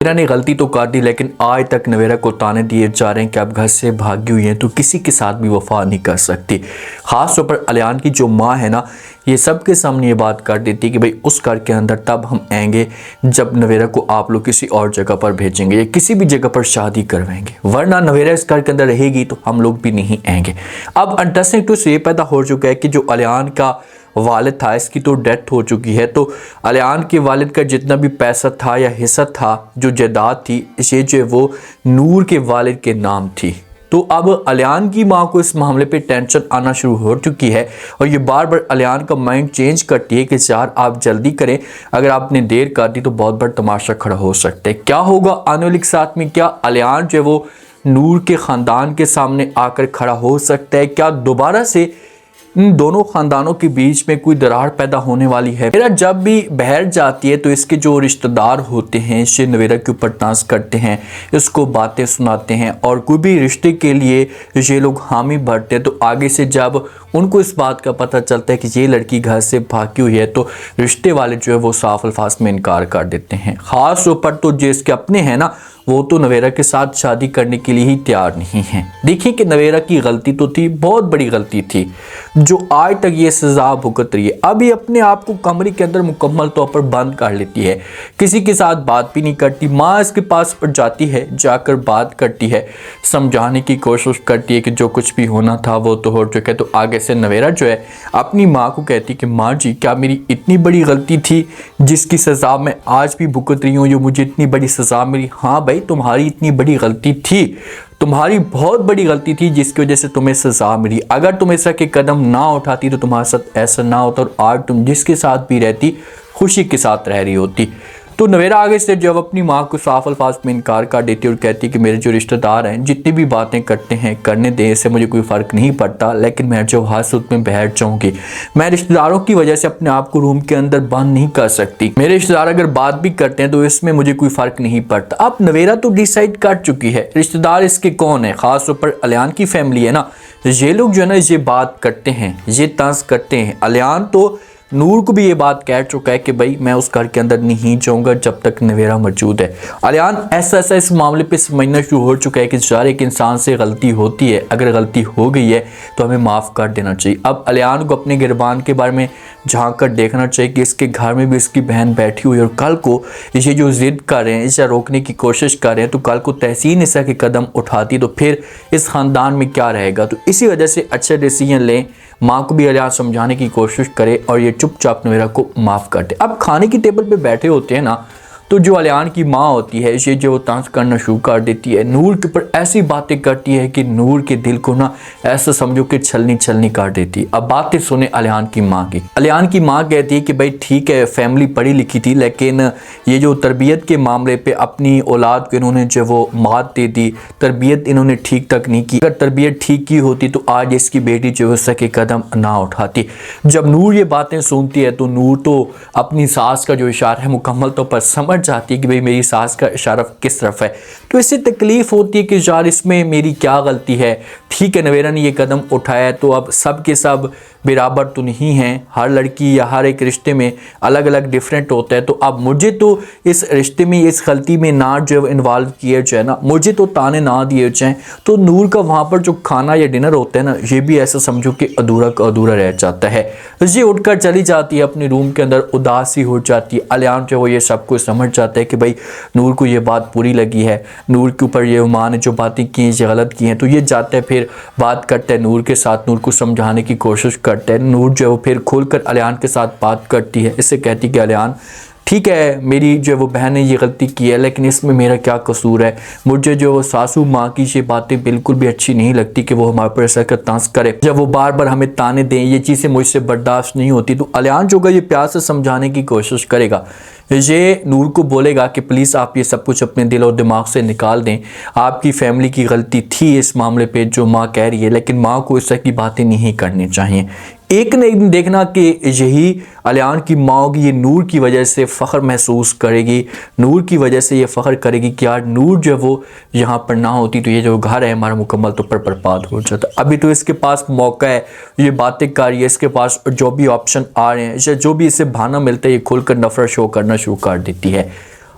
नवेरा ने गलती तो कर दी, लेकिन आज तक नवेरा को ताने दिए जा रहे हैं कि अब घर से भागी हुई है तो किसी के साथ भी वफा नहीं कर सकती। खास तौर पर अलियान की जो माँ है ना, ये सबके सामने ये बात कर देती है कि भाई उस घर के अंदर तब हम आएंगे जब नवेरा को आप लोग किसी और जगह पर भेजेंगे या किसी भी जगह पर शादी करवाएंगे, वरना नवेरा इस घर के अंदर रहेगी तो हम लोग भी नहीं आएंगे। अब इंटरेस्टिंग ट्विस्ट ये पैदा हो चुका है कि जो अलियान का वालिद था, इसकी तो डेथ हो चुकी है, तो अलियान के वालिद का जितना भी पैसा था या हिस्सा था, जो जायदाद थी, ये जो वो नूर के वालिद के नाम थी। तो अब अलियान की माँ को इस मामले पे टेंशन आना शुरू हो चुकी है और ये बार बार अलियान का माइंड चेंज करती है कि यार आप जल्दी करें, अगर आपने देर कर दी तो बहुत बड़ा तमाशा खड़ा हो सकता है। क्या होगा आने वाले साथ में? क्या अलियान जो है वो नूर के ख़ानदान के सामने आकर खड़ा हो सकता है? क्या दोबारा से इन दोनों खानदानों के बीच में कोई दरार पैदा होने वाली है? नवेरा जब भी बाहर जाती है तो इसके जो रिश्तेदार होते हैं इसे नवेरा के ऊपर तांस करते हैं, इसको बातें सुनाते हैं और कोई भी रिश्ते के लिए ये लोग हामी भरते हैं। तो आगे से जब उनको इस बात का पता चलता है कि ये लड़की घर से भागी हुई है तो रिश्ते वाले जो है वो साफ अल्फाज में इनकार कर देते हैं। ख़ास तौर पर तो जिसके अपने हैं ना, वो तो नवेरा के साथ शादी करने के लिए ही तैयार नहीं है। देखिए कि नवेरा की गलती तो थी, बहुत बड़ी गलती थी, जो आज तक ये सज़ा भुगत रही है। अब ये अपने आप को कमरे के अंदर मुकम्मल तौर पर बंद कर लेती है, किसी के साथ बात भी नहीं करती। माँ इसके पास पर जाती है, जाकर बात करती है, समझाने की कोशिश करती है कि जो कुछ भी होना था वो तो हो चुका है। तो आगे से नवेरा जो है अपनी माँ को कहती है कि माँ जी, क्या मेरी इतनी बड़ी गलती थी जिसकी सज़ा मैं आज भी भुगत रही हूँ, जो मुझे इतनी बड़ी सज़ा मिली? हाँ भाई, तुम्हारी इतनी बड़ी गलती थी, तुम्हारी बहुत बड़ी गलती थी जिसकी वजह से तुम्हें सज़ा मिली। अगर तुम ऐसा के कदम ना उठाती तो तुम्हारे साथ ऐसा ना होता और आज तुम जिसके साथ भी रहती खुशी के साथ रह रही होती। तो नवेरा आगे से जब अपनी माँ को साफ अल्फाज में इनकार कर देती और कहती कि मेरे जो रिश्तेदार हैं जितनी भी बातें करते हैं करने दें, इससे मुझे कोई फ़र्क नहीं पड़ता, लेकिन मैं जो हादसों में बैठ जाऊँगी, मैं रिश्तेदारों की वजह से अपने आप को रूम के अंदर बंद नहीं कर सकती। मेरे रिश्तेदार अगर बात भी करते हैं तो इसमें मुझे कोई फ़र्क नहीं पड़ता। अब नवेरा तो डिसाइड कर चुकी है रिश्तेदार इसके कौन है, ख़ास तौर पर अलियान की फैमिली है ना, ये लोग जो है ना ये बात करते हैं, ये तंज करते हैं। अलियान तो नूर को भी ये बात कह चुका है कि भाई मैं उस घर के अंदर नहीं जाऊंगा जब तक नवेरा मौजूद है। अलियान ऐसा इस मामले पे समझना शुरू हो चुका है कि यार एक इंसान से गलती होती है, अगर गलती हो गई है तो हमें माफ़ कर देना चाहिए। अब अलियान को अपने गिरबान के बारे में झांक कर देखना चाहिए कि इसके घर में भी इसकी बहन बैठी हुई है और कल को इसे जो ज़िद कर रहे हैं, इसे रोकने की कोशिश कर रहे हैं, तो कल को तहसीन इस के कदम उठाती तो फिर इस ख़ानदान में क्या रहेगा। तो इसी वजह से अच्छे डिसीजन लें, माँ को भी अलियान समझाने की कोशिश करे और ये चुपचाप नवेरा को माफ़ कर दे। अब खाने की टेबल पे बैठे होते हैं ना, तो जो अलियान की माँ होती है ये जो तंज करना शुरू कर देती है, नूर के ऊपर ऐसी बातें करती है कि नूर के दिल को ना ऐसा समझो कि छलनी कर देती। अब बातें सुने अलियान की माँ की। अलियान की माँ कहती है कि भाई ठीक है, फैमिली पढ़ी लिखी थी, लेकिन ये जो तरबियत के मामले पे अपनी औलाद को इन्होंने जो वो मात दे दी, तरबियत इन्होंने ठीक तक नहीं की। अगर तरबियत ठीक की होती तो आज इसकी बेटी जो सके कदम ना उठाती। जब नूर ये बातें सुनती है तो नूर तो अपनी सास का जो इशारा है मुकम्मल तौर पर समझ जाती है कि भाई मेरी सास का इशारा किस तरफ है। तो इससे तकलीफ होती है कि यार इसमें मेरी क्या गलती है। ठीक है, नवेरा ने ये कदम उठाया तो अब सब के सब बराबर तो नहीं हैं, हर लड़की या हर एक रिश्ते में अलग अलग डिफरेंट होता है। तो अब मुझे तो इस रिश्ते में इस गलती में ना जो इन्वॉल्व किया जाए ना, मुझे तो ताने ना दिए जाएँ। तो नूर का वहाँ पर जो खाना या डिनर होता है ना, ये भी ऐसा समझो कि अधूरा का अधूरा रह जाता है। ये उठकर चली जाती है अपने रूम के अंदर, उदास सी हो जाती है। अलियान जो वो ये सब कुछ समझ जाता है कि भाई नूर को ये बात बुरी लगी है, नूर के ऊपर ये माँ ने जो बातें की हैं ये गलत की हैं। तो ये जाता है, फिर बात करता है नूर के साथ, नूर को समझाने की कोशिश करता है। नूर जो है वो फिर खुलकर अलियान के साथ बात करती है, इससे कहती है कि अलियान ठीक है, मेरी जो वो बहन ने ये गलती की है, लेकिन इसमें मेरा क्या कसूर है। मुझे जो वो सासू माँ की ये बातें बिल्कुल भी अच्छी नहीं लगती कि वो हमारे पर ऐसा कर तंज करे, जब वो बार बार हमें ताने दें, ये चीज़ें मुझसे बर्दाश्त नहीं होती। तो अलियान जो होगा ये प्यार से समझाने की कोशिश करेगा, ये नूर को बोलेगा कि प्लीज़ आप ये सब कुछ अपने दिल और दिमाग से निकाल दें, आपकी फैमिली की गलती थी इस मामले पे जो माँ कह रही है, लेकिन माँ को इस तरह की बातें नहीं करनी चाहिए। एक न एक दिन देखना कि यही अलियान की माँ होगी, ये नूर की वजह से फ़ख्र महसूस करेगी, नूर की वजह से ये फ़ख्र करेगी कि यार नूर जो वो यहाँ पर ना होती तो ये जो घर है हमारा मुकम्मल तौर पर बर्बाद हो जाता। अभी तो इसके पास मौका है, ये बातें कर रही है, इसके पास जो भी ऑप्शन आ रहे हैं, जो भी इसे बहाना मिलता है, ये खुलकर नफरत शो करना शुरू कर देती है।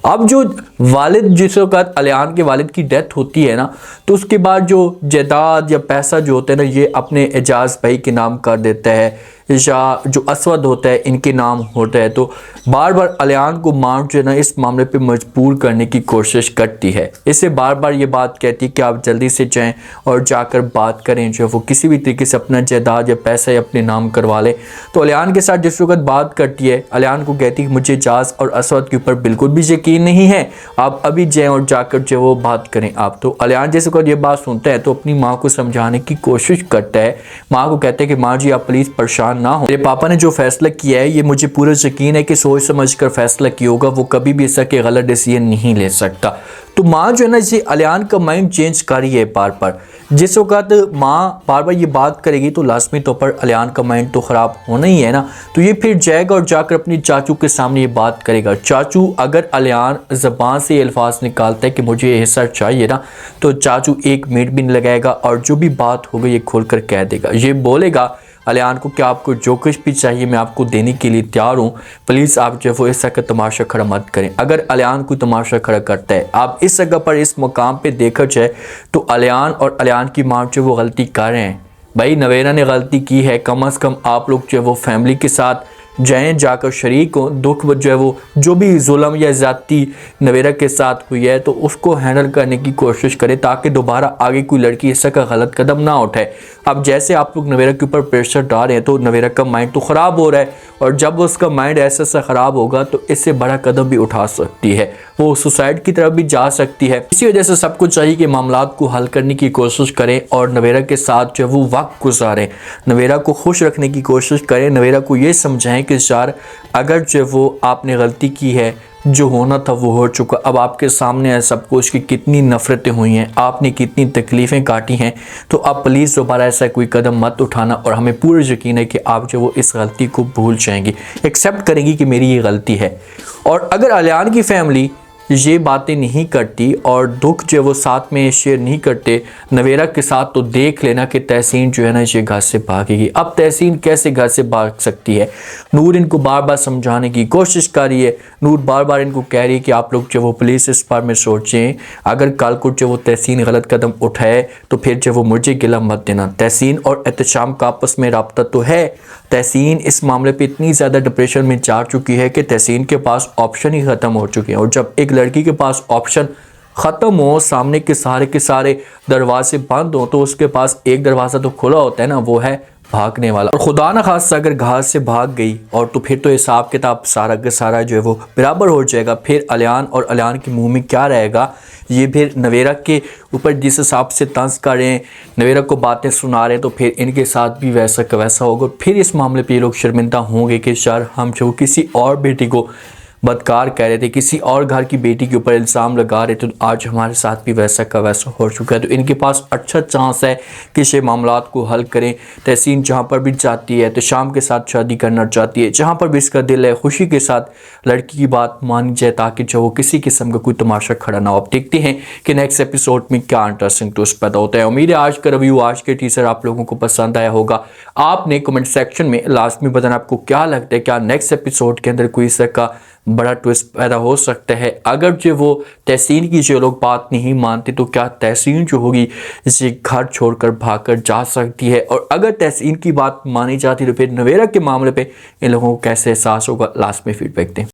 अब जो वालिद जिस वक्त अलियान के वालिद की डेथ होती है ना, तो उसके बाद जो जायदाद या पैसा जो होता है ना, ये अपने एजाज भाई के नाम कर देता है या जो असवद होता है इनके नाम होता है। तो बार बार अलियान को मां जो है ना इस मामले पे मजबूर करने की कोशिश करती है, इसे बार बार ये बात कहती है कि आप जल्दी से जाएं और जाकर बात करें, जो वो किसी भी तरीके से अपना जायदाद या पैसा अपने नाम करवा लें। तो अलियान के साथ जिस वक्त बात करती है, अलियान को कहती है कि मुझे एजाज और असवद के ऊपर बिल्कुल भी यकीन नहीं है, आप अभी जाएँ और जाकर जो वो बात करें आप। तो अलियान जैसे वक्त ये बात सुनता है तो अपनी माँ को समझाने की कोशिश करता है, माँ को कहते हैं कि माँ जी आप प्लीज़ परेशान ना हो, मेरे पापा ने जो फैसला किया है ये मुझे पूरा यकीन है कि सोच समझ कर फैसला किया होगा, वो कभी भी ऐसा कि गलत डिसीजन नहीं ले सकता। तो माँ जो है ना इसे अलियान का माइंड चेंज कर रही है बार बार। जिस वक्त माँ बार बार ये बात करेगी तो लाजमी तौर पर अलियान का माइंड तो ख़राब होना ही है ना। तो ये फिर जाएगा और जाकर अपनी चाचू के सामने ये बात करेगा। चाचू अगर अलियान ज़बान से ये अल्फाज निकालता है कि मुझे ये हिस्सा चाहिए ना, तो चाचू एक मिनट भी नहीं लगाएगा और जो भी बात होगी ये खोल कर कह देगा। ये बोलेगा अलियान को कि आपको जो कुछ भी चाहिए मैं आपको देने के लिए तैयार हूँ, प्लीज़ आप जो है वो इस जगह तमाशा खड़ा मत करें। अगर अलियान कोई तमाशा खड़ा करता है, आप इस जगह पर इस मुकाम पे देखा जाए तो अलियान और अलियान की माँ जो वो गलती कर रहे हैं। भाई नवेरा ने गलती की है, कम अज़ कम आप लोग जो है वो फैमिली के साथ जाएं, जाकर शरीक हो, दुख जो है वो जो भी जुल्म या ज़्यादती नवेरा के साथ हुई है तो उसको हैंडल करने की कोशिश करें ताकि दोबारा आगे कोई लड़की ऐसा का गलत कदम ना उठाए। अब जैसे आप लोग नवेरा के ऊपर प्रेशर डाल रहे हैं तो नवेरा का माइंड तो ख़राब हो रहा है, और जब उसका माइंड ऐसा ख़राब होगा तो इससे बड़ा कदम भी उठा सकती है, वो सुसाइड की तरफ भी जा सकती है। इसी वजह से सबको चाहिए कि मामलात को हल करने की कोशिश करें और नवेरा के साथ जो वो वक्त गुजारें, नवेरा को खुश रखने की कोशिश करें, नवेरा को ये समझाएं कि यार अगर जो वो आपने गलती की है, जो होना था वो हो चुका, अब आपके सामने है सब कुछ कि कितनी नफ़रतें हुई हैं, आपने कितनी तकलीफ़ें काटी हैं, तो आप प्लीज़ दोबारा ऐसा कोई कदम मत उठाना और हमें पूरा यकीन है कि आप जो वो इस गलती को भूल जाएंगी, एक्सेप्ट करेंगी कि मेरी ये गलती है। और अगर अलियान की फैमिली ये बातें नहीं करती और दुख जो वो साथ में शेयर नहीं करते नवेरा के साथ, तो देख लेना कि तहसीन जो है ना ये घर से भागेगी। अब तहसीन कैसे घर से भाग सकती है? नूर इनको बार बार समझाने की कोशिश कर रही है, नूर बार बार इनको कह रही है कि आप लोग जो वो पुलिस इस बार में सोचें, अगर कल को जो वो तहसीन गलत कदम उठाए तो फिर जो वो मुझे गिला मत देना। तहसीन और एहतशाम का आपस में रब्ता तो है, तहसीन इस मामले पे इतनी ज़्यादा डिप्रेशन में जा चुकी है कि तहसीन के पास ऑप्शन ही ख़त्म हो चुके हैं, और जब एक लड़की के पास ऑप्शन ख़त्म हो, सामने के सारे दरवाजे बंद हो, तो उसके पास एक दरवाज़ा तो खुला होता है ना, वो है भागने वाला। और खुदा न खास्ता अगर घास से भाग गई और तो फिर तो हिसाब किताब सारा का सारा जो है वो बराबर हो जाएगा। फिर अलियान और अलियान के मुंह में क्या रहेगा? ये फिर नवेरा के ऊपर जिस हिसाब से तंज कर रहे हैं, नवेरा को बातें सुना रहे हैं, तो फिर इनके साथ भी वैसा का वैसा होगा। फिर इस मामले पे ये लोग शर्मिंदा होंगे कि यार हम जो किसी और बेटी को बदकार कह रहे थे, किसी और घर की बेटी के ऊपर इल्ज़ाम लगा रहे थे, तो आज हमारे साथ भी वैसा का वैसा हो चुका है। तो इनके पास अच्छा चांस है कि ये मामलात को हल करें। तहसीन जहाँ पर भी चाहती है तो शाम के साथ शादी करना चाहती है, जहाँ पर भी इसका दिल है खुशी के साथ लड़की की बात मानी जाए ताकि जो वो किसी किस्म का कोई तमाशा खड़ा ना हो। अब देखते हैं कि नेक्स्ट एपिसोड में क्या इंटरेस्टिंग ट्विस्ट पैदा होता है। उम्मीद है आज का रिव्यू, आज के टीजर आप लोगों को पसंद आया होगा। आपने कमेंट सेक्शन में लास्ट में बताना आपको क्या लगता है, क्या नेक्स्ट एपिसोड के अंदर कोई इस तरह का बड़ा ट्विस्ट पैदा हो सकता है। अगर जो वो तहसीन की जो लोग बात नहीं मानते तो क्या तहसीन जो होगी इसे घर छोड़कर भागकर जा सकती है, और अगर तहसीन की बात मानी जाती तो फिर नवेरा के मामले पे इन लोगों को कैसे एहसास होगा। लास्ट में फीडबैक दें।